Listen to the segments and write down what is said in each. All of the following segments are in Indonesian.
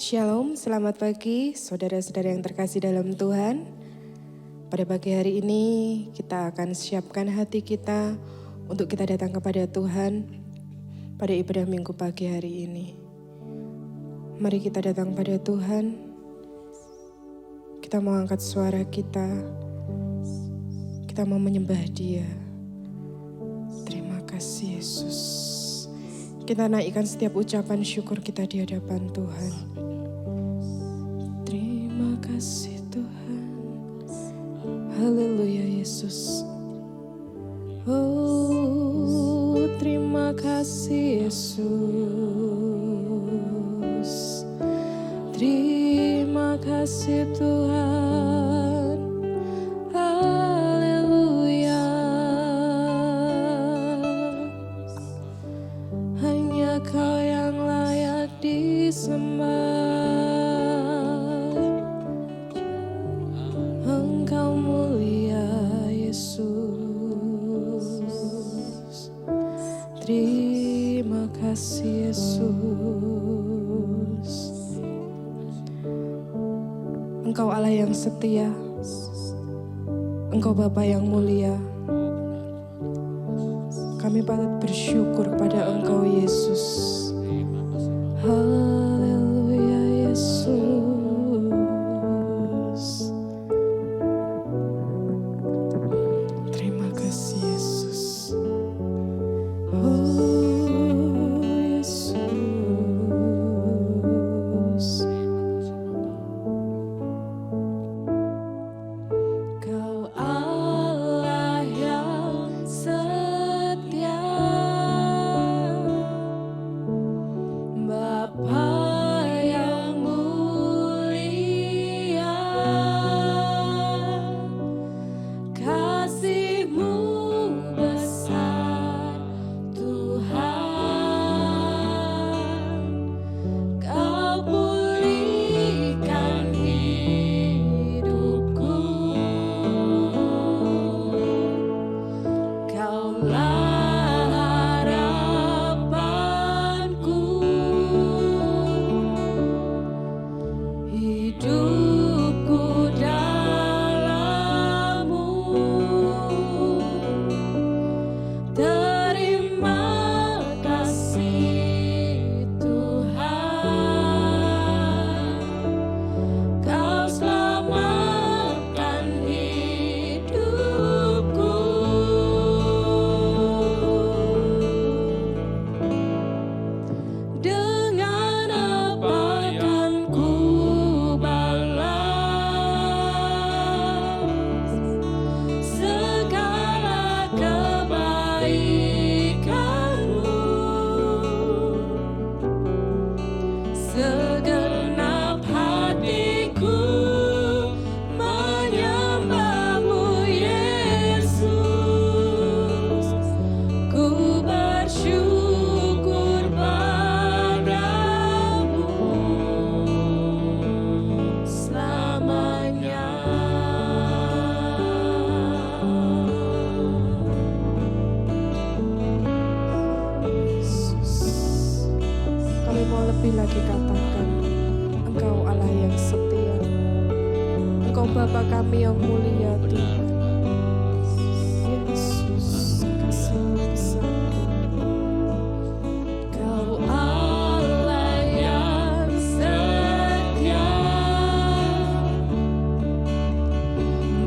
Shalom, selamat pagi saudara-saudara yang terkasih dalam Tuhan. Pada pagi hari ini kita akan siapkan hati kita untuk kita datang kepada Tuhan pada ibadah minggu pagi hari ini. Mari kita datang pada Tuhan, kita mau angkat suara kita mau menyembah Dia. Terima kasih Yesus. Kita naikkan setiap ucapan syukur kita di hadapan Tuhan. Terima kasih Tuhan. Haleluya Yesus. Oh, terima kasih Yesus. Terima kasih Tuhan. Haleluya. Hanya Kau yang layak disembah. Engkau mulia Yesus. Terima kasih Yesus. Engkau Allah yang setia. Engkau Bapa yang mulia. Kami patut bersyukur kepada Engkau Yesus. Haleluya Yesus. Terima kasih Yesus. Oh Yesus. Kau Allah yang setia, Bapa yang mulia, kasih-Mu besar Tuhan. Kau pulihkan hidupku. Kaulah harapanku. Hidupku dalam-Mu. Terima kasih Tuhan. Kau selamatkan hidupku. Dengan apa kan ku balas segala kebaikan-Mu? Segenap hatiku menyembah-Mu Yesus. Ku bersyukur padamu selamanya. Yesus, kami mau lebih lagi katakan, Engkau Allah yang setia. Engkau Bapa kami yang mulia Tuhan. Yesus, kasih-Mu besar Tuhan. Kau Allah yang setia,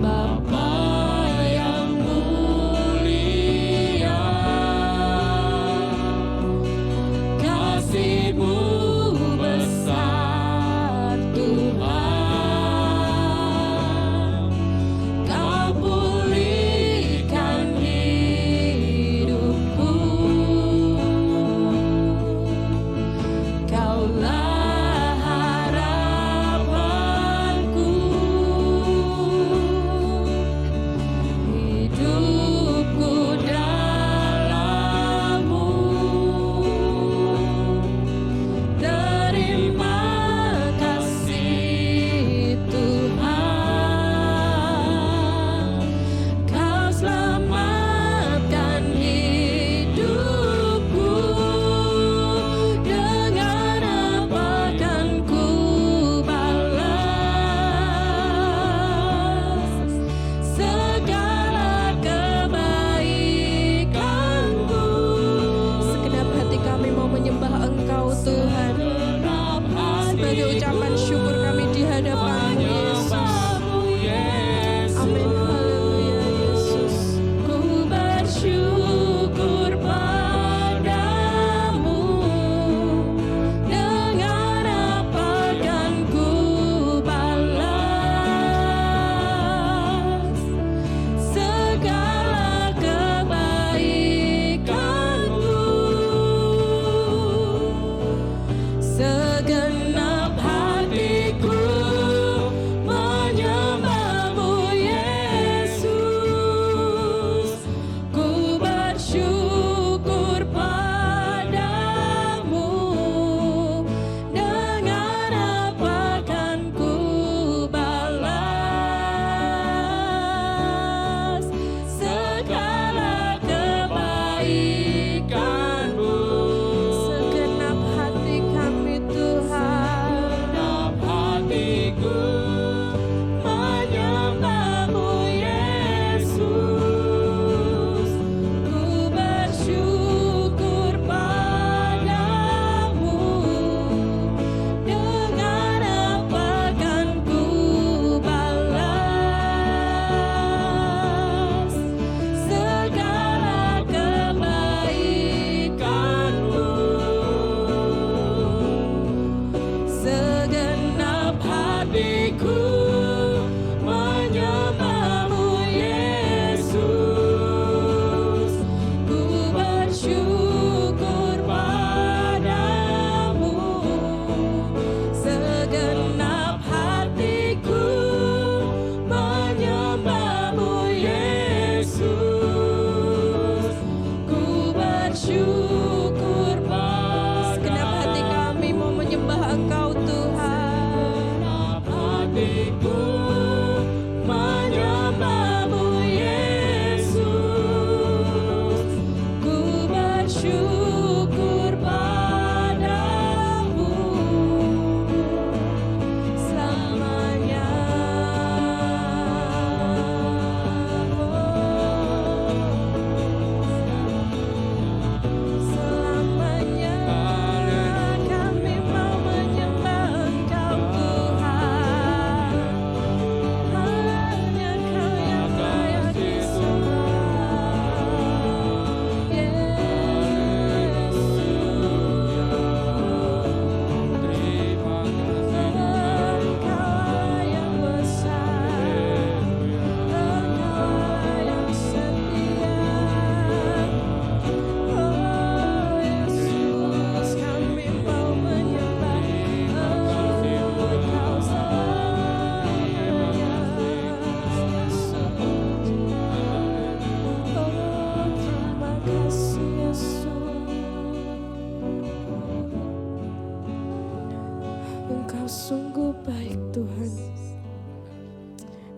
Bapa yang mulia, kasih-Mu besar Tuhan.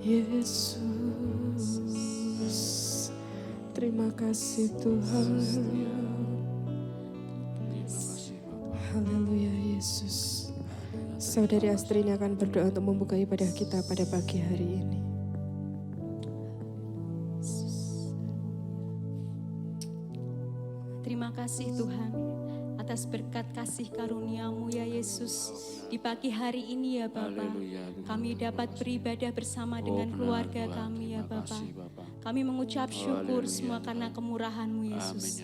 Yesus, terima kasih Tuhan. Haleluya Yesus. Saudari Astri ini akan berdoa untuk membuka ibadah kita pada pagi hari ini. Terima kasih Tuhan atas berkat kasih karunia-Mu ya Yesus. Di pagi hari ini ya Bapa, kami dapat beribadah bersama dengan keluarga kami ya Bapa. Kami mengucap syukur semua karena kemurahan-Mu Yesus.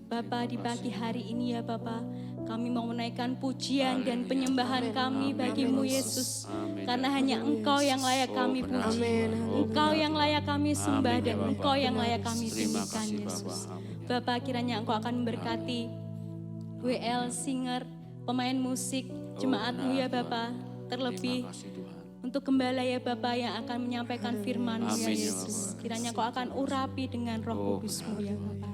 Bapa, di pagi hari ini ya Bapa, kami mau menaikkan pujian dan penyembahan kami bagi-Mu Yesus. Karena hanya Engkau yang layak kami puji, Engkau yang layak kami sembah, dan Engkau yang layak kami tinggikan Yesus. Bapa, kiranya Engkau akan memberkati WL, singer, pemain musik, jemaat-Mu ya Bapa. Terlebih untuk gembala ya Bapa yang akan menyampaikan firman-Mu ya Yesus. Kiranya Engkau akan urapi dengan Roh Kudus-Mu ya Bapa.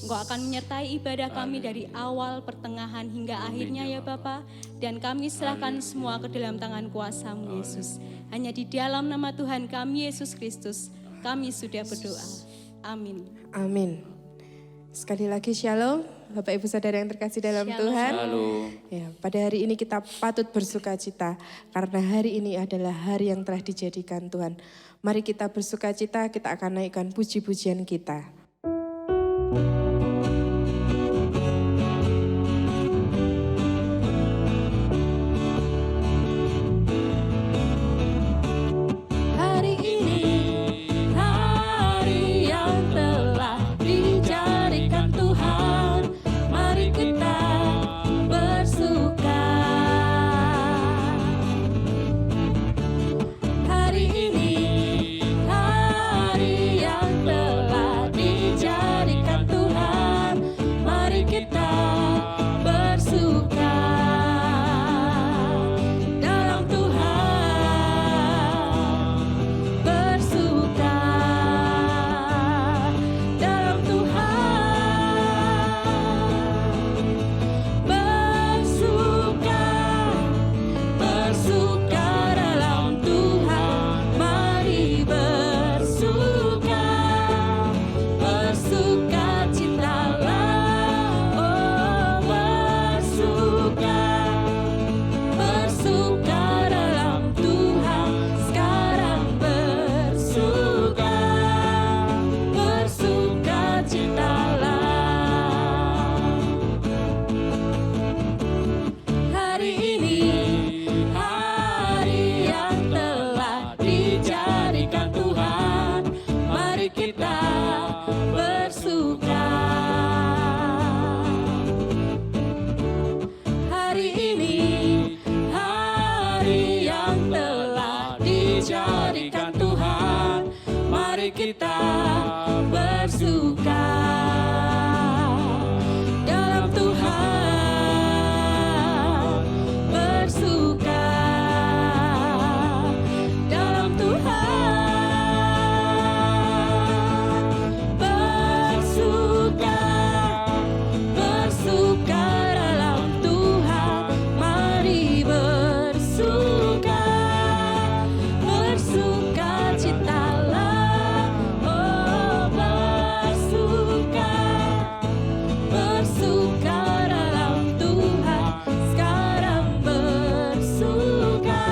Engkau akan menyertai ibadah kami dari awal, pertengahan, hingga akhirnya ya Bapa. Dan kami serahkan semua ke dalam tangan kuasa-Mu Yesus. Hanya di dalam nama Tuhan kami Yesus Kristus, kami sudah berdoa. Amin. Amin. Sekali lagi shalom, Bapak Ibu Saudara yang terkasih dalam Shalom. Tuhan. Shalom. Ya, pada hari ini kita patut bersuka cita karena hari ini adalah hari yang telah dijadikan Tuhan. Mari kita bersuka cita, kita akan naikkan puji-pujian kita. Hari ini hari yang telah dijadikan Tuhan, mari kita bersuka. Hari ini hari yang telah dijadikan Tuhan, mari kita bersuka dalam Tuhan. Bersuka dalam Tuhan, bersuka dalam Tuhan, mari bersuka citalah, oh bersuka dalam Tuhan, sekarang bersuka citalah. Hari ini hari yang telah dijadikan Tuhan, mari kita bersuka. Hari ini hari yang telah dijadikan Tuhan, mari kita bersuka dalam Tuhan. Bersuka dalam Tuhan, bersuka dalam Tuhan, mari bersuka citalah, oh bersuka dalam Tuhan, sekarang bersuka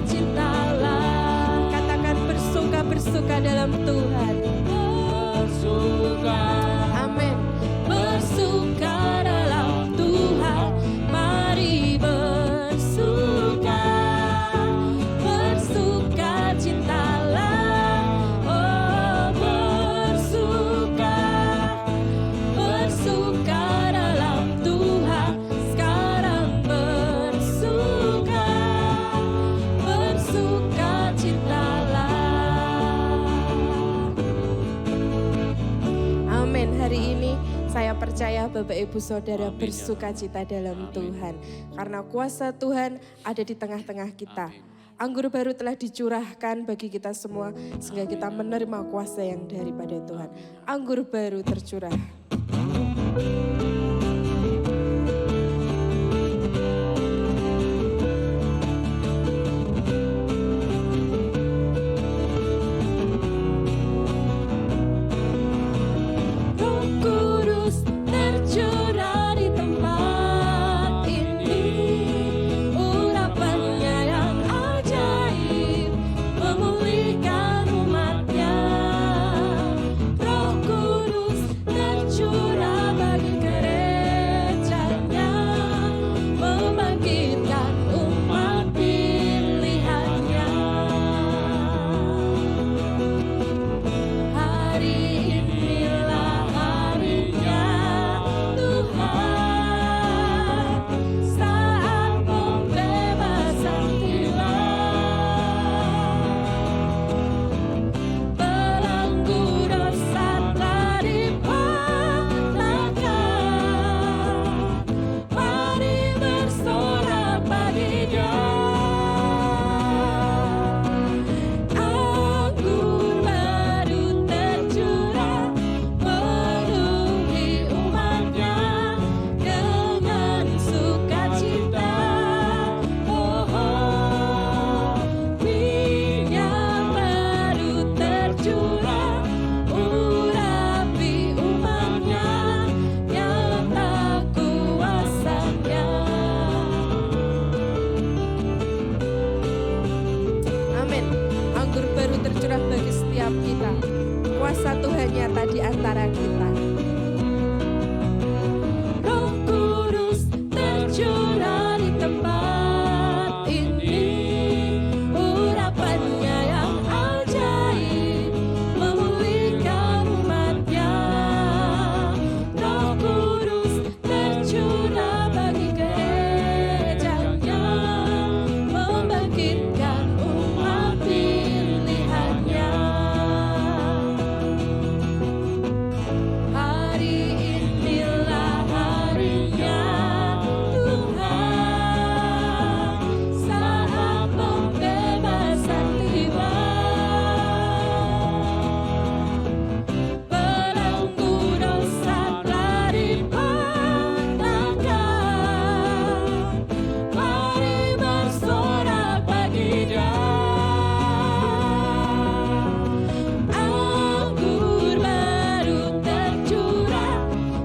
citalah. Katakan bersuka dalam Tuhan. Bersuka. Amin. Bersuka dalam Tuhan, mari bersuka citalah, oh bersuka dalam Tuhan, sekarang bersuka citalah. Amin. Hari ini saya percaya Bapak Ibu Saudara bersuka cita dalam Tuhan. Karena kuasa Tuhan ada di tengah-tengah kita. Anggur baru telah dicurahkan bagi kita semua sehingga kita menerima kuasa yang daripada Tuhan. Anggur baru tercurah. kuasa Tuhan nyata di antara kita. Roh Kudus tercurah di tempat ini, urapannya yang ajaib memulihkan umatnya. Roh Kudus tercurah bagi gerejanya, membangkitkan umat pilihannya. Hari inilah harinya Tuhan, saat pembebasan tiba. Belenggu dosa telah dipatahkan, mari bersorak bagi Dia. Anggur baru tercurah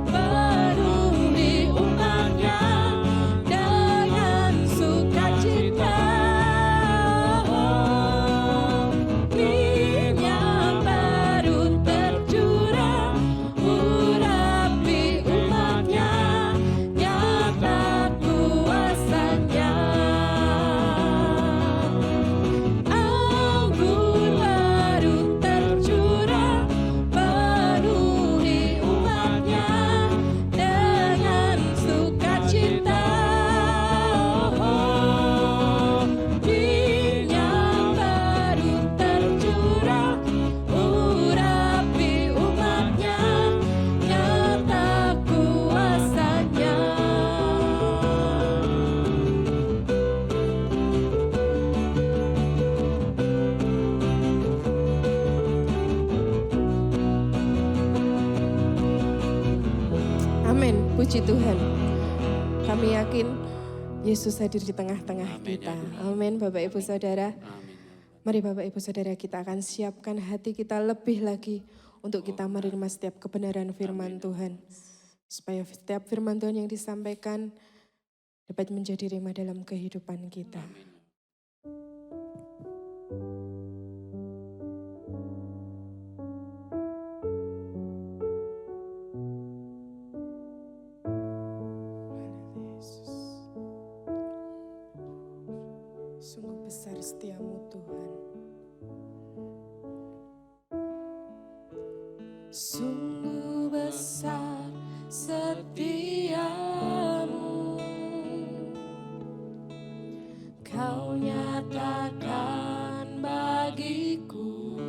penuhi umatnya dengan sukacita. Minyak baru tercurah urapi umatnya, nyata kuasanya. Anggur baru tercurah penuhi umatnya dengan sukacita. Minyak baru tercurah urapi umatnya, nyata kuasanya. Amin, puji Tuhan. Kami yakin Yesus hadir di tengah-tengah kita. Amin, Bapak Ibu Saudara. Mari Bapak Ibu Saudara, kita akan siapkan hati kita lebih lagi untuk kita menerima setiap kebenaran firman Tuhan. Supaya setiap firman Tuhan yang disampaikan dapat menjadi rema dalam kehidupan kita. Sungguh besar setiamu Tuhan. Sungguh besar setiamu, Kau nyatakan bagiku.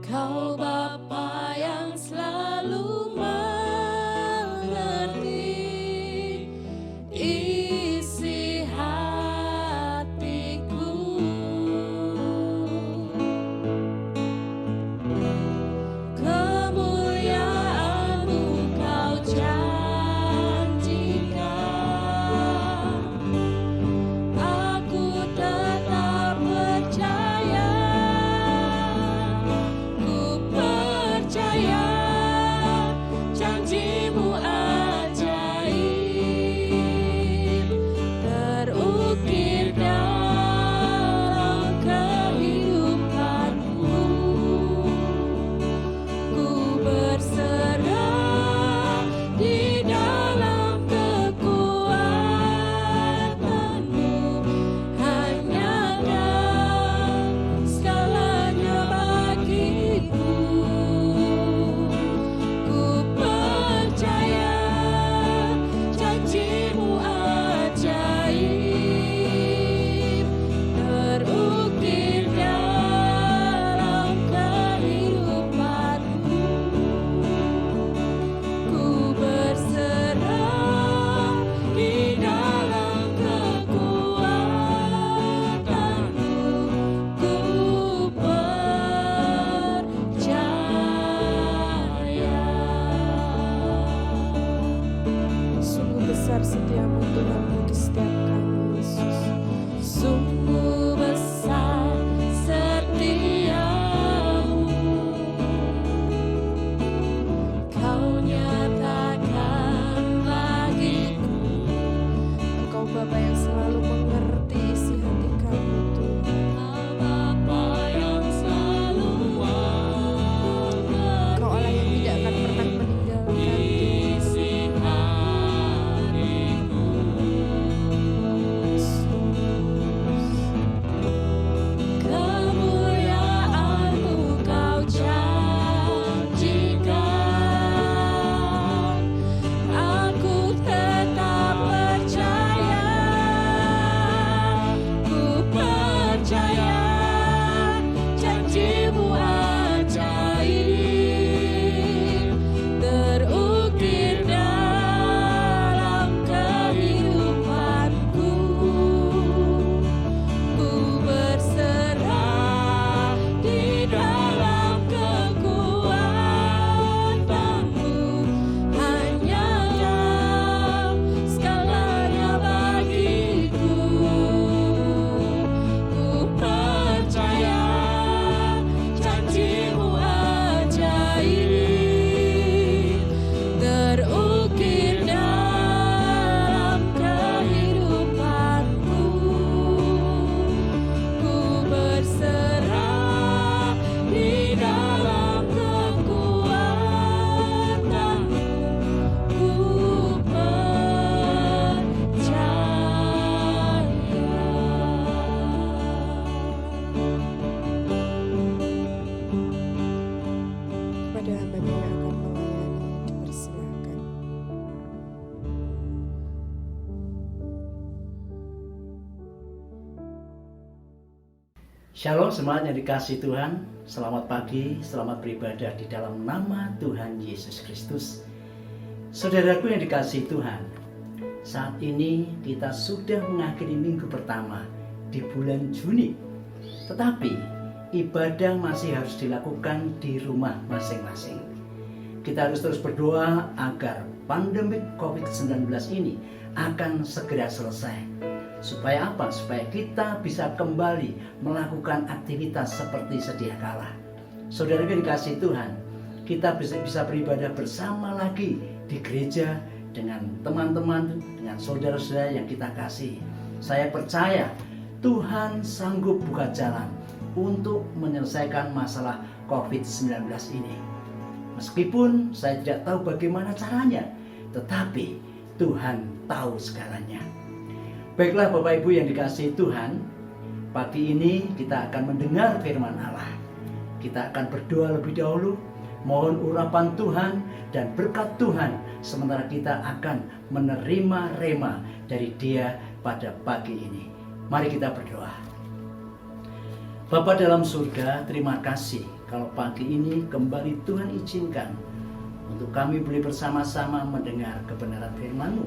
Kau Bapa yang selalu mengerti isi hatiku. Kemuliaan-Mu Kau janjikan, aku tetap percaya, ku Shalom semuanya yang dikasihi Tuhan. Selamat pagi, selamat beribadah di dalam nama Tuhan Yesus Kristus. Saudaraku yang dikasihi Tuhan, saat ini kita sudah mengakhiri minggu pertama di bulan Juni. Tetapi ibadah masih harus dilakukan di rumah masing-masing. Kita harus terus berdoa agar pandemi COVID-19 ini akan segera selesai. Supaya apa? Supaya kita bisa kembali melakukan aktivitas seperti sedia kala. Saudara yang dikasihi Tuhan, kita bisa beribadah bersama lagi di gereja dengan teman-teman, dengan saudara-saudara yang kita kasih. Saya percaya Tuhan sanggup buka jalan untuk menyelesaikan masalah COVID-19 ini. Meskipun saya tidak tahu bagaimana caranya, tetapi Tuhan tahu segalanya. Baiklah Bapak Ibu yang dikasihi Tuhan, pagi ini kita akan mendengar firman Allah. Kita akan berdoa lebih dahulu, mohon urapan Tuhan dan berkat Tuhan, sementara kita akan menerima rema dari Dia pada pagi ini. Mari kita berdoa. Bapa dalam surga, terima kasih kalau pagi ini kembali Tuhan izinkan untuk kami boleh bersama-sama mendengar kebenaran firman-Mu.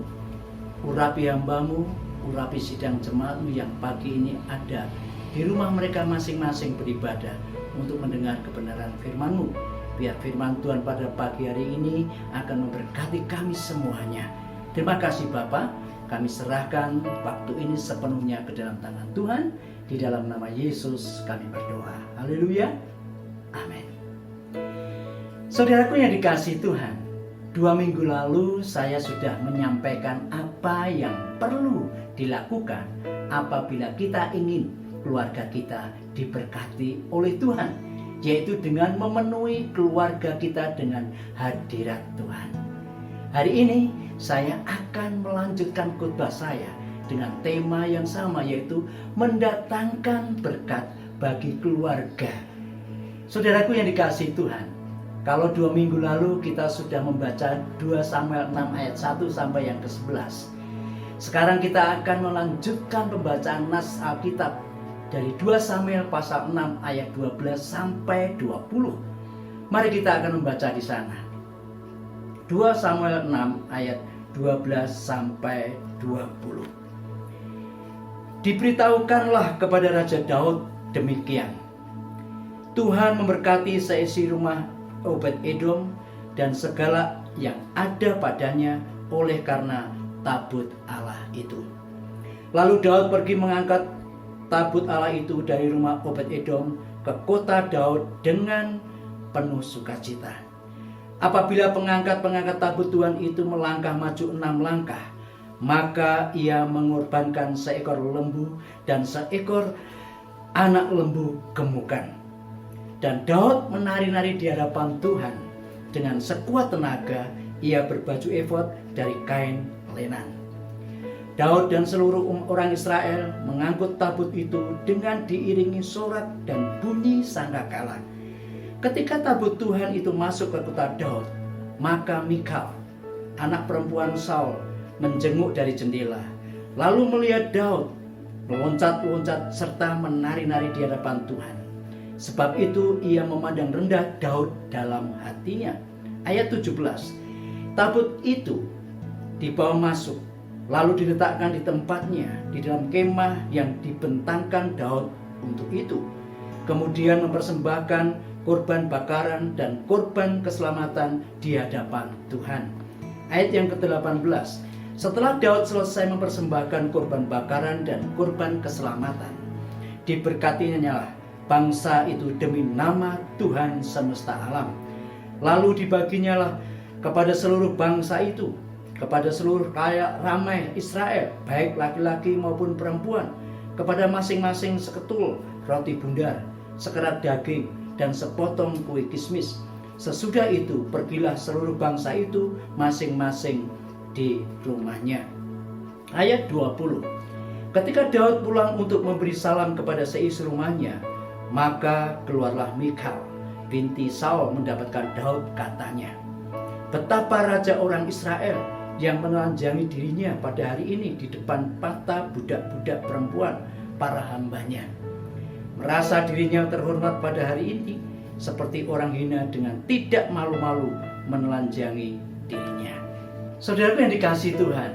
Urapi hamba-Mu, urapi sidang jemaat-Mu yang pagi ini ada di rumah mereka masing-masing beribadah untuk mendengar kebenaran firman-Mu. Biar firman Tuhan pada pagi hari ini akan memberkati kami semuanya. Terima kasih Bapa, kami serahkan waktu ini sepenuhnya ke dalam tangan Tuhan. Di dalam nama Yesus kami berdoa. Haleluya. Amin. Saudaraku yang dikasihi Tuhan, 2 minggu lalu saya sudah menyampaikan apa yang perlu dilakukan apabila kita ingin keluarga kita diberkati oleh Tuhan, yaitu dengan memenuhi keluarga kita dengan hadirat Tuhan. Hari ini saya akan melanjutkan khotbah saya dengan tema yang sama, yaitu mendatangkan berkat bagi keluarga. Saudaraku yang dikasihi Tuhan, kalau 2 minggu lalu kita sudah membaca 2 Samuel 6 ayat 1 sampai yang ke-11. Sekarang kita akan melanjutkan pembacaan nas Alkitab dari 2 Samuel pasal 6 ayat 12 sampai 20. Mari kita akan membaca di sana. 2 Samuel 6 ayat 12 sampai 20. Diberitahukanlah kepada Raja Daud demikian. Tuhan memberkati seisi rumah Obed-Edom dan segala yang ada padanya oleh karena tabut Allah itu. Lalu Daud pergi mengangkat tabut Allah itu dari rumah Obed-Edom ke kota Daud dengan penuh sukacita. Apabila pengangkat tabut Tuhan itu melangkah maju 6 langkah, maka ia mengorbankan seekor lembu dan seekor anak lembu gemukan. Dan Daud menari-nari di hadapan Tuhan. Dengan sekuat tenaga ia berbaju efod dari kain lenan. Daud dan seluruh orang Israel mengangkut tabut itu dengan diiringi sorak dan bunyi sangkakala. Ketika tabut Tuhan itu masuk ke kota Daud, maka Mikal, anak perempuan Saul, menjenguk dari jendela, lalu melihat Daud meloncat-loncat serta menari-nari di hadapan Tuhan. Sebab itu ia memandang rendah Daud dalam hatinya. Ayat 17. Tabut itu dibawa masuk, lalu diletakkan di tempatnya di dalam kemah yang dibentangkan Daud untuk itu. Kemudian mempersembahkan korban bakaran dan korban keselamatan di hadapan Tuhan. Ayat yang ke-18. Setelah Daud selesai mempersembahkan korban bakaran dan korban keselamatan, diberkatinya bangsa itu demi nama Tuhan semesta alam. Lalu dibaginyalah kepada seluruh bangsa itu, kepada seluruh ramai Israel, baik laki-laki maupun perempuan, kepada masing-masing seketul roti bundar, sekerat daging, dan sepotong kue kismis. Sesudah itu pergilah seluruh bangsa itu masing-masing di rumahnya. Ayat 20. Ketika Daud pulang untuk memberi salam kepada seisi rumahnya, maka keluarlah Mikal binti Saul mendapatkan Daud, katanya, betapa raja orang Israel yang menelanjangi dirinya pada hari ini di depan mata budak-budak perempuan para hambanya. merasa dirinya terhormat pada hari ini, seperti orang hina dengan tidak malu-malu menelanjangi dirinya. Saudaraku yang dikasihi Tuhan,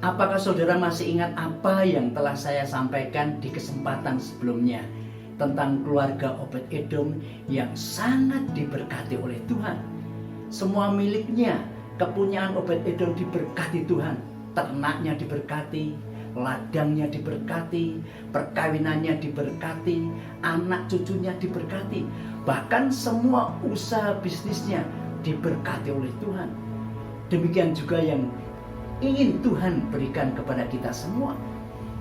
apakah saudara masih ingat apa yang telah saya sampaikan di kesempatan sebelumnya tentang keluarga Obed-Edom yang sangat diberkati oleh Tuhan? Semua miliknya, kepunyaan Obed-Edom diberkati Tuhan. Ternaknya diberkati, ladangnya diberkati, perkawinannya diberkati, anak cucunya diberkati, bahkan semua usaha bisnisnya diberkati oleh Tuhan. Demikian juga yang ingin Tuhan berikan kepada kita semua.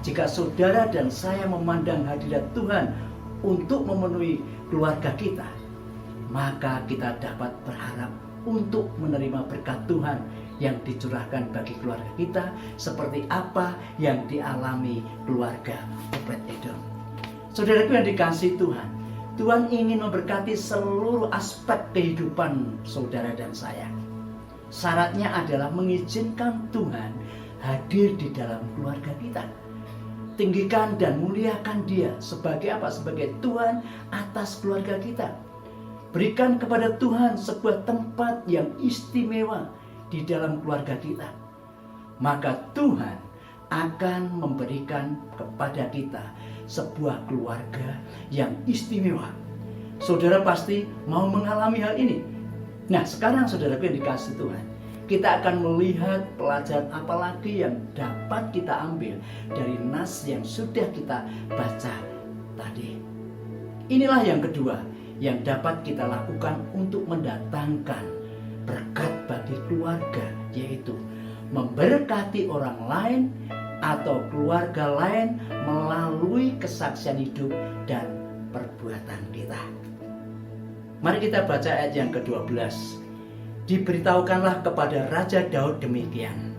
Jika saudara dan saya memandang hadirat Tuhan untuk memenuhi keluarga kita, maka kita dapat berharap untuk menerima berkat Tuhan yang dicurahkan bagi keluarga kita, seperti apa yang dialami keluarga Obed-Edom. Saudaraku yang dikasihi Tuhan, Tuhan ingin memberkati seluruh aspek kehidupan saudara dan saya. Syaratnya adalah mengizinkan Tuhan hadir di dalam keluarga kita. Tinggikan dan muliakan Dia sebagai apa? Sebagai Tuhan atas keluarga kita. Berikan kepada Tuhan sebuah tempat yang istimewa di dalam keluarga kita. Maka Tuhan akan memberikan kepada kita sebuah keluarga yang istimewa. Saudara pasti mau mengalami hal ini. Nah, sekarang saudaraku yang dikasihi Tuhan, kita akan melihat pelajaran apa lagi yang dapat kita ambil dari nas yang sudah kita baca tadi. Inilah yang kedua yang dapat kita lakukan untuk mendatangkan berkat bagi keluarga, yaitu memberkati orang lain atau keluarga lain melalui kesaksian hidup dan perbuatan kita. Mari kita baca ayat yang ke-12. Diberitahukanlah kepada Raja Daud demikian: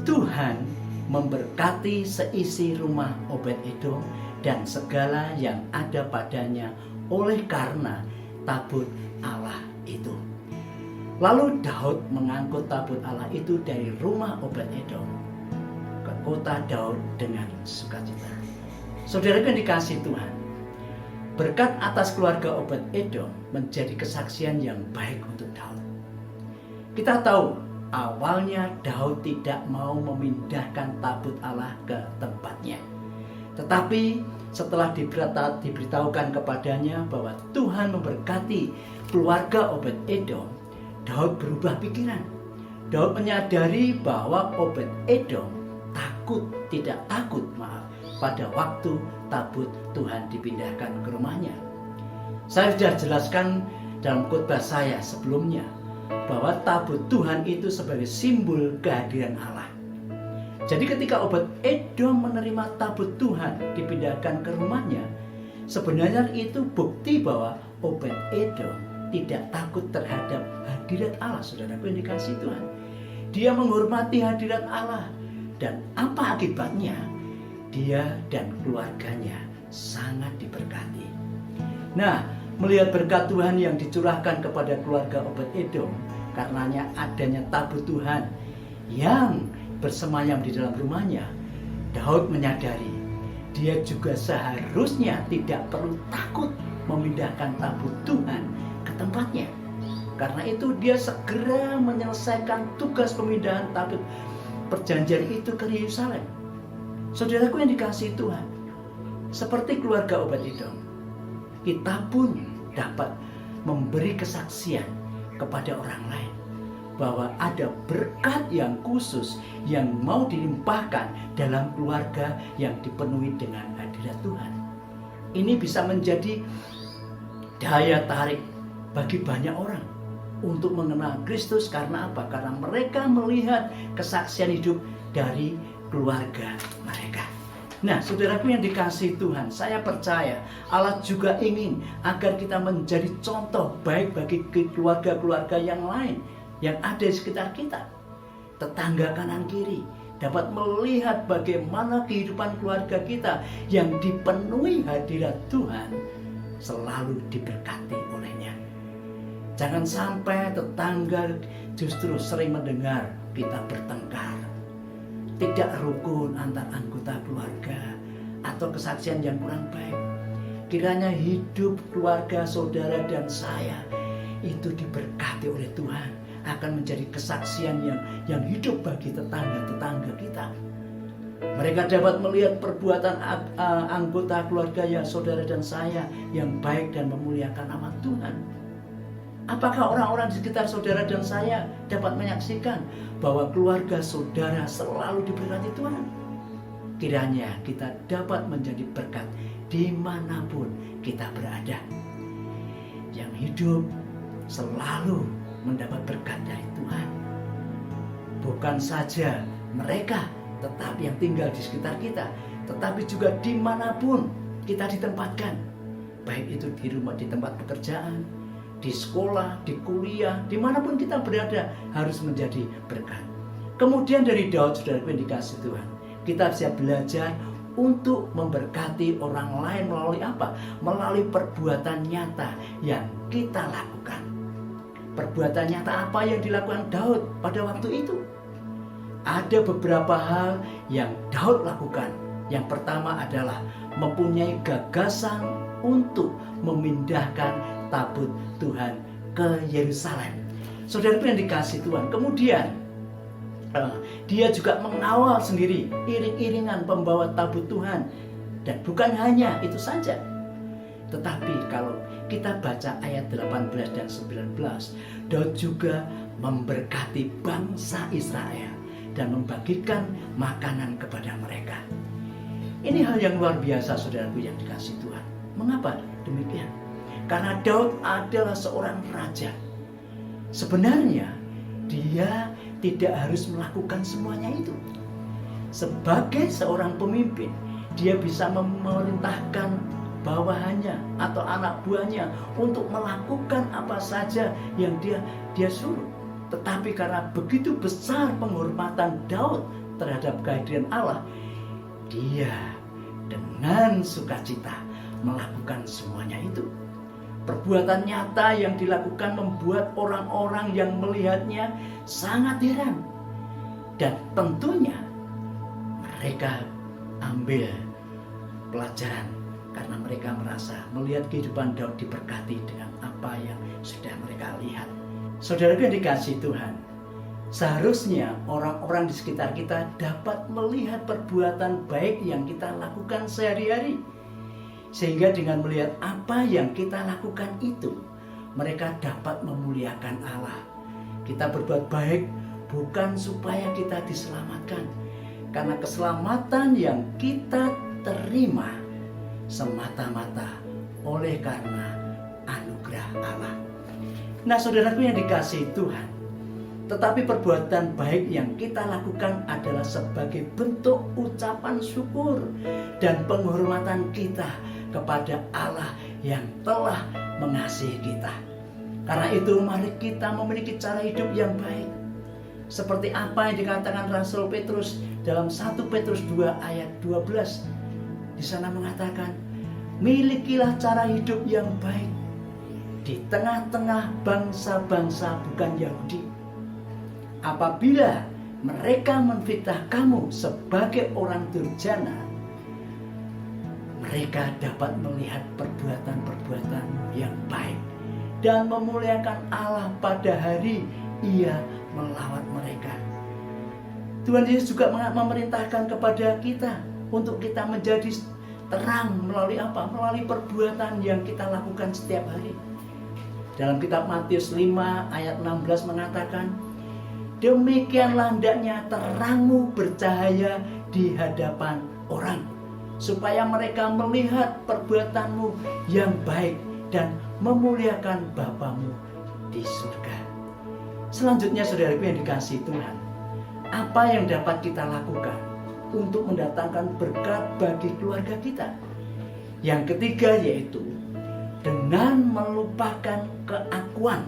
Tuhan memberkati seisi rumah Obed-Edom dan segala yang ada padanya oleh karena tabut Allah itu. Lalu Daud mengangkut tabut Allah itu dari rumah Obed-Edom ke kota Daud dengan sukacita. Saudara yang dikasihi Tuhan, berkat atas keluarga Obed-Edom menjadi kesaksian yang baik untuk Daud. Kita tahu awalnya Daud tidak mau memindahkan tabut Allah ke tempatnya. Tetapi setelah diberitahukan kepadanya bahwa Tuhan memberkati keluarga Obed-Edom, Daud berubah pikiran. Daud menyadari bahwa Obed-Edom tidak takut pada waktu tabut Tuhan dipindahkan ke rumahnya. Saya sudah jelaskan dalam khotbah saya sebelumnya bahwa tabut Tuhan itu sebagai simbol kehadiran Allah. Jadi ketika Obed-Edom menerima tabut Tuhan dipindahkan ke rumahnya, sebenarnya itu bukti bahwa Obed-Edom tidak takut terhadap hadirat Allah. Saudaraku yang dikasihi Tuhan, dia menghormati hadirat Allah. Dan apa akibatnya? Dia dan keluarganya sangat diberkati. Nah, melihat berkat Tuhan yang dicurahkan kepada keluarga Obed-Edom, karenanya adanya tabut Tuhan yang bersemayam di dalam rumahnya, Daud menyadari dia juga seharusnya tidak perlu takut memindahkan tabut Tuhan ke tempatnya. Karena itu dia segera menyelesaikan tugas pemindahan tabut perjanjian itu ke Yerusalem. Saudaraku yang dikasihi Tuhan, seperti keluarga Obed-Edom, kita pun dapat memberi kesaksian kepada orang lain bahwa ada berkat yang khusus yang mau dilimpahkan dalam keluarga yang dipenuhi dengan hadirat Tuhan. Ini bisa menjadi daya tarik bagi banyak orang untuk mengenal Kristus. Karena apa? Karena mereka melihat kesaksian hidup dari keluarga mereka. Nah, saudaraku yang dikasihi Tuhan, saya percaya Allah juga ingin agar kita menjadi contoh baik bagi keluarga-keluarga yang lain yang ada di sekitar kita. Tetangga kanan kiri dapat melihat bagaimana kehidupan keluarga kita yang dipenuhi hadirat Tuhan selalu diberkati olehnya. Jangan sampai tetangga justru sering mendengar kita bertengkar, tidak rukun antar anggota keluarga, atau kesaksian yang kurang baik. Kiranya hidup keluarga saudara dan saya itu diberkati oleh Tuhan, akan menjadi kesaksian yang hidup bagi tetangga-tetangga kita. Mereka dapat melihat perbuatan anggota keluarga ya saudara dan saya yang baik dan memuliakan nama Tuhan. Apakah orang-orang di sekitar saudara dan saya dapat menyaksikan bahwa keluarga saudara selalu diberkati Tuhan? Kiranya kita dapat menjadi berkat dimanapun kita berada. Yang hidup selalu mendapat berkat dari Tuhan. Bukan saja mereka, tetapi yang tinggal di sekitar kita, tetapi juga dimanapun kita ditempatkan. Baik itu di rumah, di tempat pekerjaan, di sekolah, di kuliah, dimanapun kita berada harus menjadi berkat. Kemudian dari Daud, saudaraku yang dikasih Tuhan, kita bisa belajar untuk memberkati orang lain melalui apa? Melalui perbuatan nyata yang kita lakukan. Perbuatan nyata apa yang dilakukan Daud pada waktu itu? Ada beberapa hal yang Daud lakukan. Yang pertama adalah mempunyai gagasan untuk memindahkan tabut Tuhan ke Yerusalem. Saudaraku yang dikasih Tuhan, kemudian dia juga mengawal sendiri iring-iringan pembawa tabut Tuhan. Dan bukan hanya itu saja, tetapi kalau kita baca ayat 18 dan 19, Daud juga memberkati bangsa Israel dan membagikan makanan kepada mereka. Ini hal yang luar biasa, saudaraku yang dikasih Tuhan. Mengapa demikian? Karena Daud adalah seorang raja. Sebenarnya dia tidak harus melakukan semuanya itu. Sebagai seorang pemimpin, dia bisa memerintahkan bawahannya atau anak buahnya untuk melakukan apa saja yang dia suruh. Tetapi karena begitu besar penghormatan Daud terhadap kehadiran Allah, dia dengan sukacita melakukan semuanya itu. Perbuatan nyata yang dilakukan membuat orang-orang yang melihatnya sangat heran. Dan tentunya mereka ambil pelajaran karena mereka merasa melihat kehidupan Daud diberkati dengan apa yang sudah mereka lihat. Saudaraku yang dikasihi Tuhan, seharusnya orang-orang di sekitar kita dapat melihat perbuatan baik yang kita lakukan sehari-hari. Sehingga dengan melihat apa yang kita lakukan itu, mereka dapat memuliakan Allah. Kita berbuat baik bukan supaya kita diselamatkan, karena keselamatan yang kita terima semata-mata oleh karena anugerah Allah. Nah, saudaraku yang dikasihi Tuhan, tetapi perbuatan baik yang kita lakukan adalah sebagai bentuk ucapan syukur dan penghormatan kita kepada Allah yang telah mengasihi kita. Karena itu mari kita memiliki cara hidup yang baik. Seperti apa yang dikatakan Rasul Petrus dalam 1 Petrus 2 ayat 12. Di sana mengatakan, milikilah cara hidup yang baik di tengah-tengah bangsa-bangsa bukan Yahudi. Apabila mereka menfitnah kamu sebagai orang durjana, mereka dapat melihat perbuatan-perbuatan yang baik dan memuliakan Allah pada hari Ia melawat mereka. Tuhan Yesus juga memerintahkan kepada kita untuk kita menjadi terang melalui apa? Melalui perbuatan yang kita lakukan setiap hari. Dalam kitab Matius 5 ayat 16 mengatakan, demikianlah hendaknya terangmu bercahaya di hadapan orang, supaya mereka melihat perbuatanmu yang baik dan memuliakan Bapamu di surga. Selanjutnya, saudaraku yang dikasihi Tuhan, apa yang dapat kita lakukan untuk mendatangkan berkat bagi keluarga kita? Yang ketiga yaitu dengan melupakan keakuan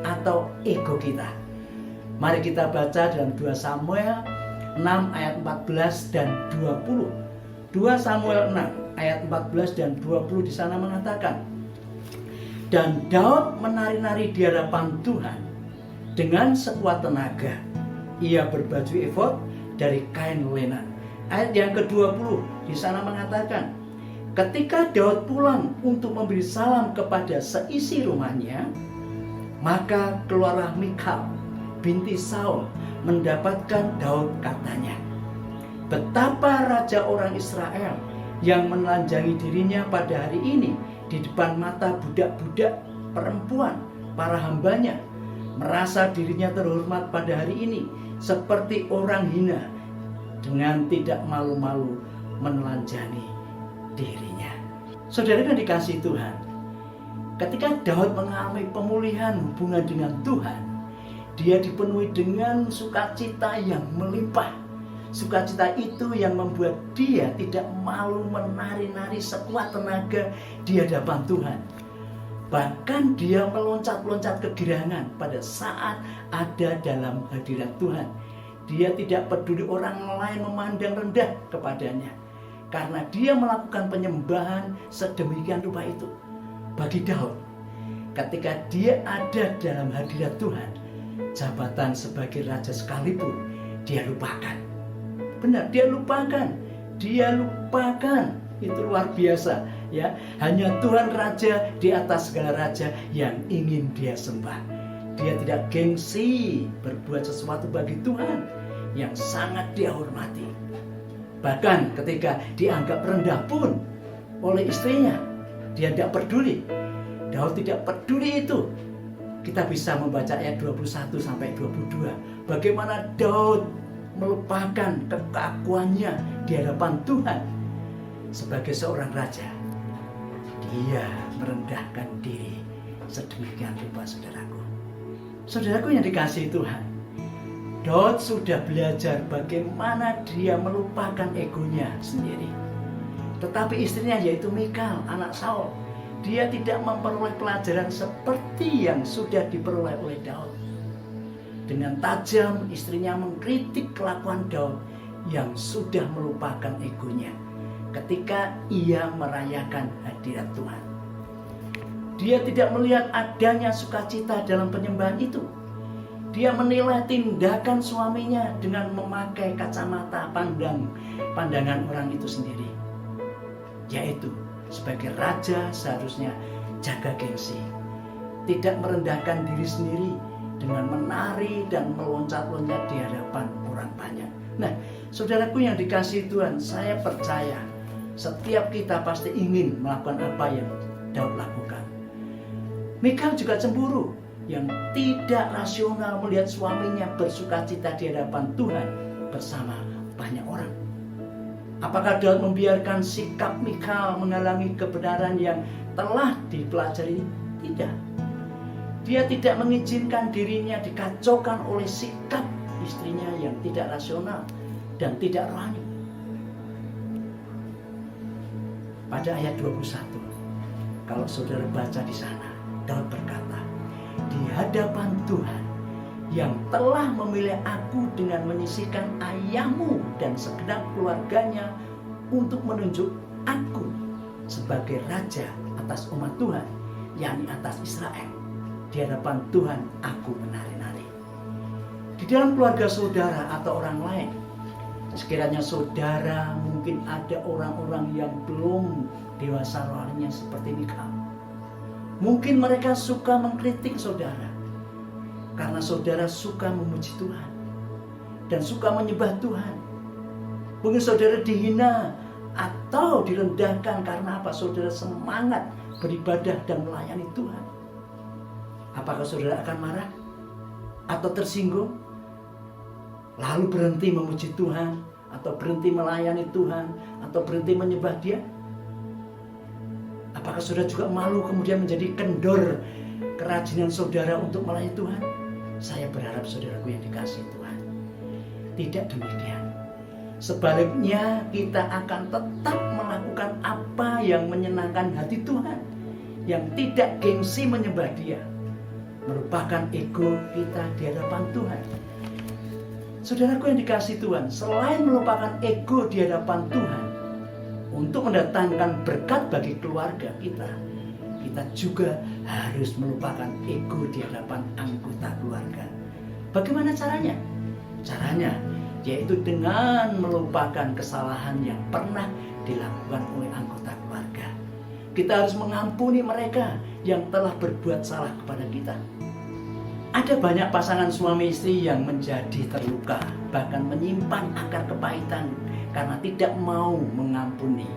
atau ego kita. Mari kita baca dalam 2 Samuel 6 ayat 14 dan 20. 2 Samuel 6 ayat 14 dan 20 di sana mengatakan, dan Daud menari-nari di hadapan Tuhan dengan sekuat tenaga. Ia berbaju efod dari kain lenan. Ayat yang ke-20 di sana mengatakan, Ketika Daud pulang untuk memberi salam kepada seisi rumahnya, maka keluarlah Mikal binti Saul mendapatkan Daud. Katanya, betapa raja orang Israel yang menelanjangi dirinya pada hari ini di depan mata budak-budak perempuan para hambanya, merasa dirinya terhormat pada hari ini seperti orang hina, dengan tidak malu-malu menelanjangi dirinya. Saudara yang dikasihi Tuhan, ketika Daud mengalami pemulihan hubungan dengan Tuhan, dia dipenuhi dengan sukacita yang melimpah. Sukacita itu yang membuat dia tidak malu menari-nari sekuat tenaga di hadapan Tuhan. Bahkan dia meloncat-loncat kegirangan pada saat ada dalam hadirat Tuhan. Dia tidak peduli orang lain memandang rendah kepadanya, karena dia melakukan penyembahan sedemikian rupa itu. Bagi Daud, ketika dia ada dalam hadirat Tuhan, jabatan sebagai raja sekalipun dia lupakan. Benar, dia lupakan. Itu luar biasa, ya. Hanya Tuhan raja di atas segala raja yang ingin dia sembah. Dia tidak gengsi berbuat sesuatu bagi Tuhan yang sangat dia hormati. Bahkan ketika dianggap rendah pun oleh istrinya, dia tidak peduli. Daud tidak peduli itu. Kita bisa membaca ayat 21 sampai 22. Bagaimana Daud melupakan kekakuannya di hadapan Tuhan sebagai seorang raja. Dia merendahkan diri sedemikian rupa, saudaraku. Saudaraku yang dikasihi Tuhan, Daud sudah belajar bagaimana dia melupakan egonya sendiri. Tetapi istrinya, yaitu Mikal, anak Saul, dia tidak memperoleh pelajaran seperti yang sudah diperoleh oleh Daud. Dengan tajam istrinya mengkritik kelakuan Daud yang sudah melupakan egonya ketika ia merayakan hadirat Tuhan. Dia tidak melihat adanya sukacita dalam penyembahan itu. Dia menilai tindakan suaminya dengan memakai kacamata pandangan orang itu sendiri, yaitu sebagai raja seharusnya jaga gengsi, tidak merendahkan diri sendiri dengan menari dan meloncat-loncat di hadapan orang banyak. Nah, saudaraku yang dikasihi Tuhan, saya percaya setiap kita pasti ingin melakukan apa yang Daud lakukan. Mikal juga cemburu, yang tidak rasional melihat suaminya bersukacita di hadapan Tuhan bersama banyak orang. Apakah Daud membiarkan sikap Mikal menghalangi kebenaran yang telah dipelajari? Tidak. Dia tidak mengizinkan dirinya dikacaukan oleh sikap istrinya yang tidak rasional dan tidak rohani. Pada ayat 21, kalau saudara baca di sana, Daud berkata, di hadapan Tuhan yang telah memilih aku dengan menyisihkan ayahmu dan segenap keluarganya untuk menunjuk aku sebagai raja atas umat Tuhan, yakni atas Israel. Di hadapan Tuhan aku menari-nari. Di dalam keluarga saudara atau orang lain, sekiranya saudara mungkin ada orang-orang yang belum dewasa rohaninya seperti Mikal. Mungkin mereka suka mengkritik saudara karena saudara suka memuji Tuhan dan suka menyembah Tuhan. Mungkin saudara dihina atau direndahkan karena apa? Saudara semangat beribadah dan melayani Tuhan. Apakah saudara akan marah atau tersinggung, lalu berhenti memuji Tuhan, atau berhenti melayani Tuhan, atau berhenti menyembah Dia? Apakah saudara juga malu kemudian menjadi kendor kerajinan saudara untuk melayani Tuhan? Saya berharap saudaraku yang dikasihi Tuhan, tidak demikian. Sebaliknya kita akan tetap melakukan apa yang menyenangkan hati Tuhan, yang tidak gengsi menyembah Dia, merupakan ego kita di hadapan Tuhan. Saudaraku yang dikasihi Tuhan, selain melupakan ego di hadapan Tuhan untuk mendatangkan berkat bagi keluarga kita, kita juga harus melupakan ego di hadapan anggota keluarga. Bagaimana caranya? Caranya yaitu dengan melupakan kesalahan yang pernah dilakukan oleh anggota keluarga. Kita harus mengampuni mereka yang telah berbuat salah kepada kita. Ada banyak pasangan suami istri yang menjadi terluka, bahkan menyimpan akar kepahitan karena tidak mau mengampuni.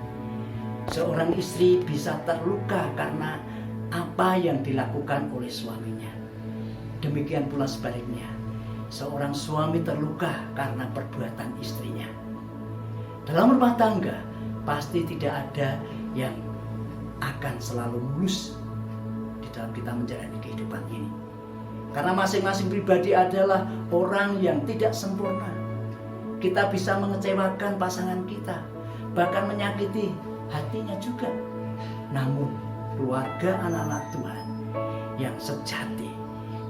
Seorang istri bisa terluka karena apa yang dilakukan oleh suaminya. Demikian pula sebaliknya, seorang suami terluka karena perbuatan istrinya. Dalam rumah tangga, pasti tidak ada yang akan selalu mulus di dalam kita menjalani kehidupan ini. Karena masing-masing pribadi adalah orang yang tidak sempurna. Kita bisa mengecewakan pasangan kita, bahkan menyakiti hatinya juga. Namun keluarga anak-anak Tuhan yang sejati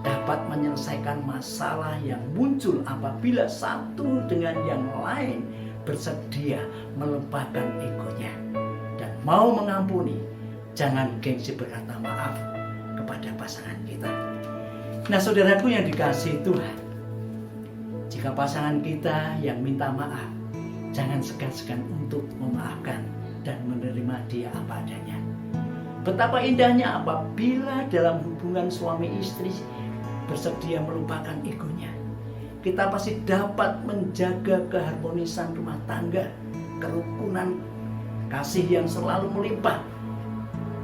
dapat menyelesaikan masalah yang muncul apabila satu dengan yang lain bersedia melupakan egonya dan mau mengampuni. Jangan gengsi berkata maaf kepada pasangan kita. Nah, saudaraku yang dikasihi Tuhan, jika pasangan kita yang minta maaf, jangan segan-segan untuk memaafkan dan menerima dia apa adanya. Betapa indahnya apabila dalam hubungan suami istri bersedia melupakan egonya. Kita pasti dapat menjaga keharmonisan rumah tangga, kerukunan, kasih yang selalu melimpah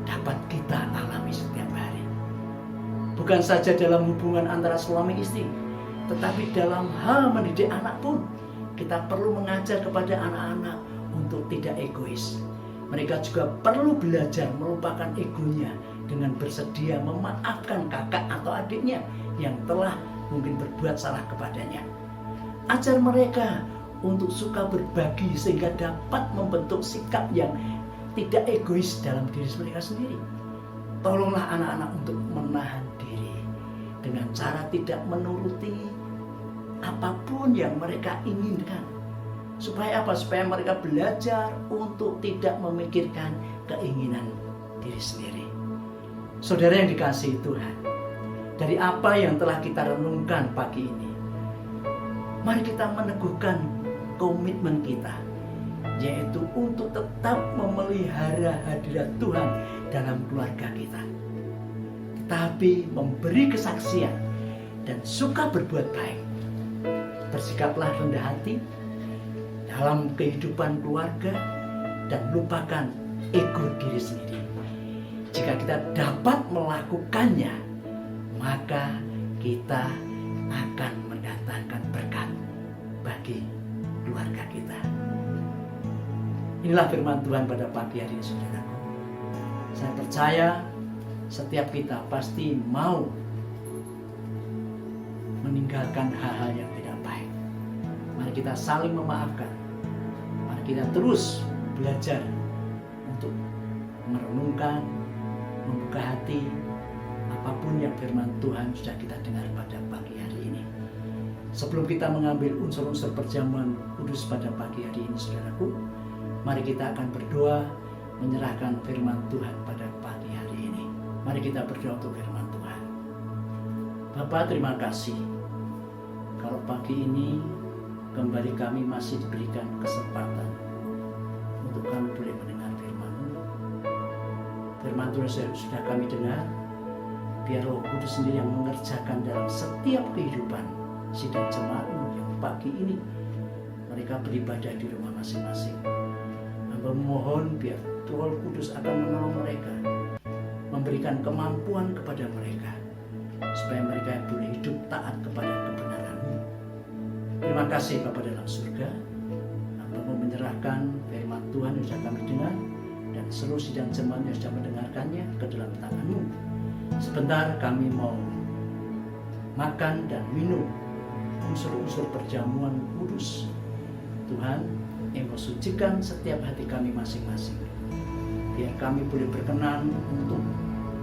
dapat kita alami setiap hari. Bukan saja dalam hubungan antara suami istri, tetapi dalam hal mendidik anak pun kita perlu mengajar kepada anak-anak untuk tidak egois. Mereka juga perlu belajar melupakan egonya dengan bersedia memaafkan kakak atau adiknya yang telah mungkin berbuat salah kepadanya. Ajar mereka untuk suka berbagi sehingga dapat membentuk sikap yang tidak egois dalam diri mereka sendiri. Tolonglah anak-anak untuk menahan diri dengan cara tidak menuruti apapun yang mereka inginkan. Supaya apa? Supaya mereka belajar untuk tidak memikirkan keinginan diri sendiri. Saudara yang dikasihi Tuhan, dari apa yang telah kita renungkan pagi ini, mari kita meneguhkan komitmen kita, yaitu untuk tetap memelihara hadirat Tuhan dalam keluarga kita, tetapi memberi kesaksian dan suka berbuat baik. Bersikaplah rendah hati dalam kehidupan keluarga dan lupakan ego diri sendiri. Jika kita dapat melakukannya, maka kita akan mendatangkan berkat bagi keluarga kita. Inilah firman Tuhan pada pagi hari ini, saudaraku. Saya percaya setiap kita pasti mau meninggalkan hal-hal yang tidak baik. Mari kita saling memaafkan. Mari kita terus belajar untuk merenungkan, membuka hati, apapun yang firman Tuhan sudah kita dengar pada pagi hari ini. Sebelum kita mengambil unsur-unsur perjamuan kudus pada pagi hari ini, saudaraku, mari kita akan berdoa menyerahkan firman Tuhan pada pagi hari ini. Mari kita berdoa untuk firman Tuhan. Bapa, terima kasih kalau pagi ini kembali kami masih diberikan kesempatan untuk kami boleh mendengar firman-Mu. Firman Tuhan sudah kami dengar, biar Roh Kudus sendiri yang mengerjakan dalam setiap kehidupan sidang jemaat-Mu yang pagi ini mereka beribadah di rumah masing-masing. Hamba mohon biar Roh Kudus akan menolong mereka, memberikan kemampuan kepada mereka, supaya mereka boleh hidup taat kepada kebenaran-Mu. Terima kasih Bapa dalam surga. Hamba mau menyerahkan firman Tuhan yang sudah kami dengar dan seluruh sidang jemaat yang sudah mendengarkannya ke dalam tangan-Mu. Sebentar kami mau makan dan minum unsur-unsur perjamuan kudus. Tuhan, Engkau sucikan setiap hati kami masing-masing, biar kami boleh berkenan untuk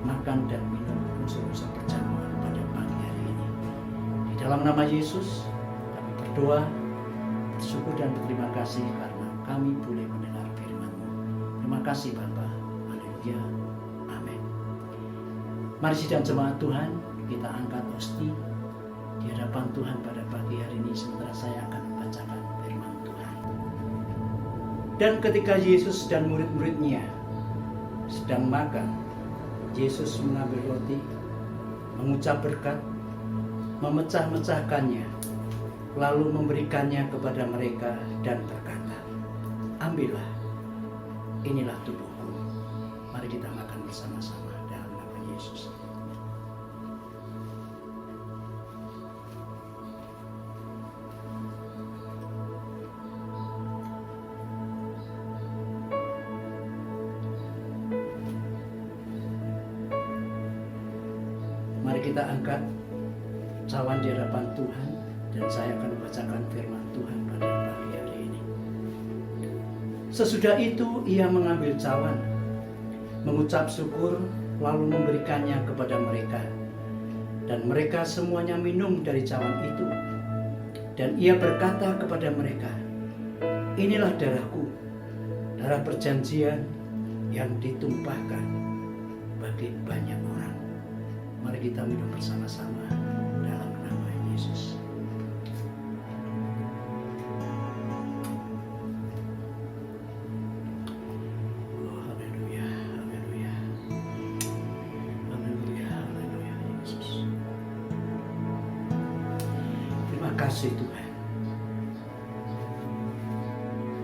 makan dan minum unsur-unsur perjamuan pada pagi hari ini. Di dalam nama Yesus kami berdoa, bersyukur dan berterima kasih karena kami boleh mendengar firman-Mu. Terima kasih Bapa. Haleluya. Amin. Mari sidang jemaat Tuhan, kita angkat hosti di hadapan Tuhan pada pagi hari ini, sementara saya akan membacakan firman Tuhan. Dan ketika Yesus dan murid-muridnya sedang makan, Yesus mengambil roti, mengucap berkat, memecah-mecahkannya, lalu memberikannya kepada mereka dan berkata, "Ambillah, inilah tubuhku. Mari kita makan bersama-sama dalam nama Yesus." Mari kita angkat cawan di hadapan Tuhan dan saya akan membacakan firman Tuhan pada pagi hari ini. Sesudah itu ia mengambil cawan, mengucap syukur, lalu memberikannya kepada mereka. Dan mereka semuanya minum dari cawan itu. Dan ia berkata kepada mereka, "Inilah darahku, darah perjanjian yang ditumpahkan bagi banyak orang. Mari kita minum bersama-sama dalam nama Yesus." Oh, haleluya, haleluya. Haleluya, haleluya, Yesus. Terima kasih Tuhan.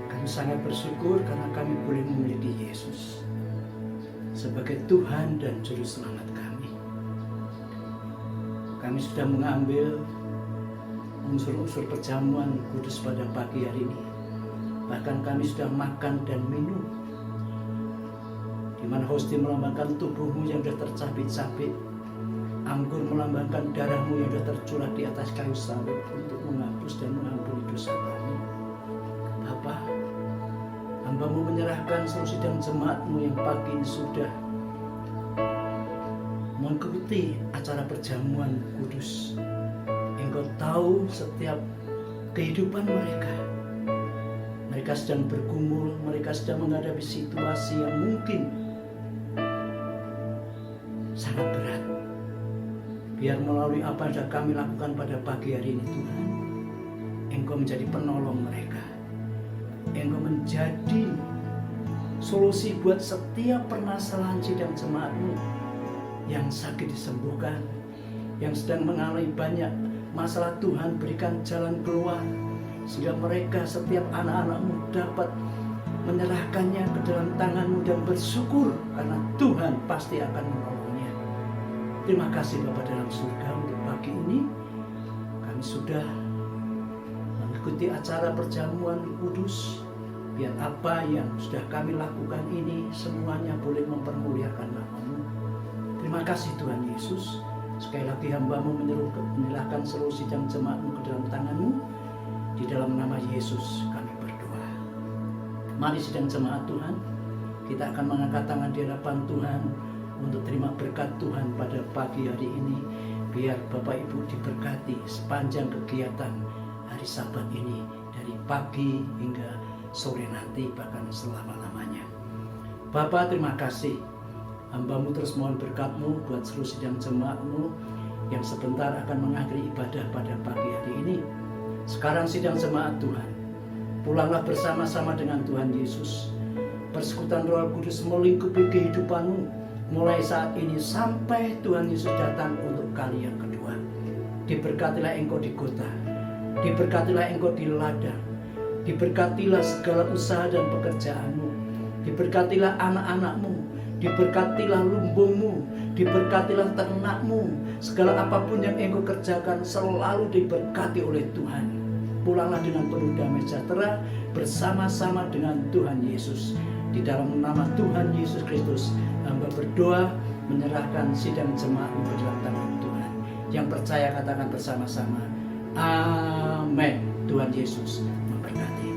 Kami sangat bersyukur karena kami boleh memiliki Yesus sebagai Tuhan dan Juru Selamat kami. Kami sudah mengambil unsur-unsur perjamuan kudus pada pagi hari ini. Bahkan kami sudah makan dan minum, di mana hosti melambangkan tubuhmu yang sudah tercabik-cabik, anggur melambangkan darahmu yang sudah tercurah di atas kayu salib untuk menghapus dan mengampuni dosa kami. Bapa, hamba-Mu menyerahkan seluruh sidang jemaat-Mu yang pagi ini sudah mengikuti acara perjamuan kudus. Engkau tahu setiap kehidupan mereka. Mereka sedang bergumul, mereka sedang menghadapi situasi yang mungkin sangat berat. Biar melalui apa yang sudah kami lakukan pada pagi hari ini Tuhan, Engkau menjadi penolong mereka. Engkau menjadi solusi buat setiap permasalahan sidang jemaat-Mu yang sakit disembuhkan, yang sedang mengalami banyak masalah. Tuhan berikan jalan keluar sehingga mereka, setiap anak-anak-Mu dapat menyerahkannya ke dalam tangan-Mu dan bersyukur karena Tuhan pasti akan menolongnya. Terima kasih Bapa dalam surga untuk pagi ini. Kami sudah mengikuti acara perjamuan kudus. Biar apa yang sudah kami lakukan ini semuanya boleh mempermuliakan nama-Mu. Terima kasih Tuhan Yesus. Sekali lagi hamba-Mu menyerahkan seluruh sidang jemaat-Mu ke dalam tangan-Mu. Di dalam nama Yesus kami berdoa. Mari sidang jemaat Tuhan, kita akan mengangkat tangan di hadapan Tuhan untuk terima berkat Tuhan pada pagi hari ini. Biar Bapak Ibu diberkati sepanjang kegiatan hari Sabat ini, dari pagi hingga sore nanti, bahkan selama-lamanya. Bapa, terima kasih. Hamba-Mu terus mohon berkat-Mu buat seluruh sidang jemaat-Mu yang sebentar akan mengakhiri ibadah pada pagi hari ini. Sekarang sidang jemaat Tuhan, pulanglah bersama-sama dengan Tuhan Yesus. Persekutuan Roh Kudus melingkupi kehidupan-Mu mulai saat ini sampai Tuhan Yesus datang untuk kali yang kedua. Diberkatilah Engkau di kota, diberkatilah Engkau di ladang, diberkatilah segala usaha dan pekerjaan-Mu, diberkatilah anak-anak-Mu, diberkatilah lumbungmu, diberkatilah ternak-Mu. Segala apapun yang Engkau kerjakan selalu diberkati oleh Tuhan. Pulanglah dengan penuh damai sejahtera bersama-sama dengan Tuhan Yesus. Di dalam nama Tuhan Yesus Kristus, hamba berdoa menyerahkan sidang jemaat-Mu ke dalam tangan Tuhan. Yang percaya katakan bersama-sama, amin. Tuhan Yesus memberkati.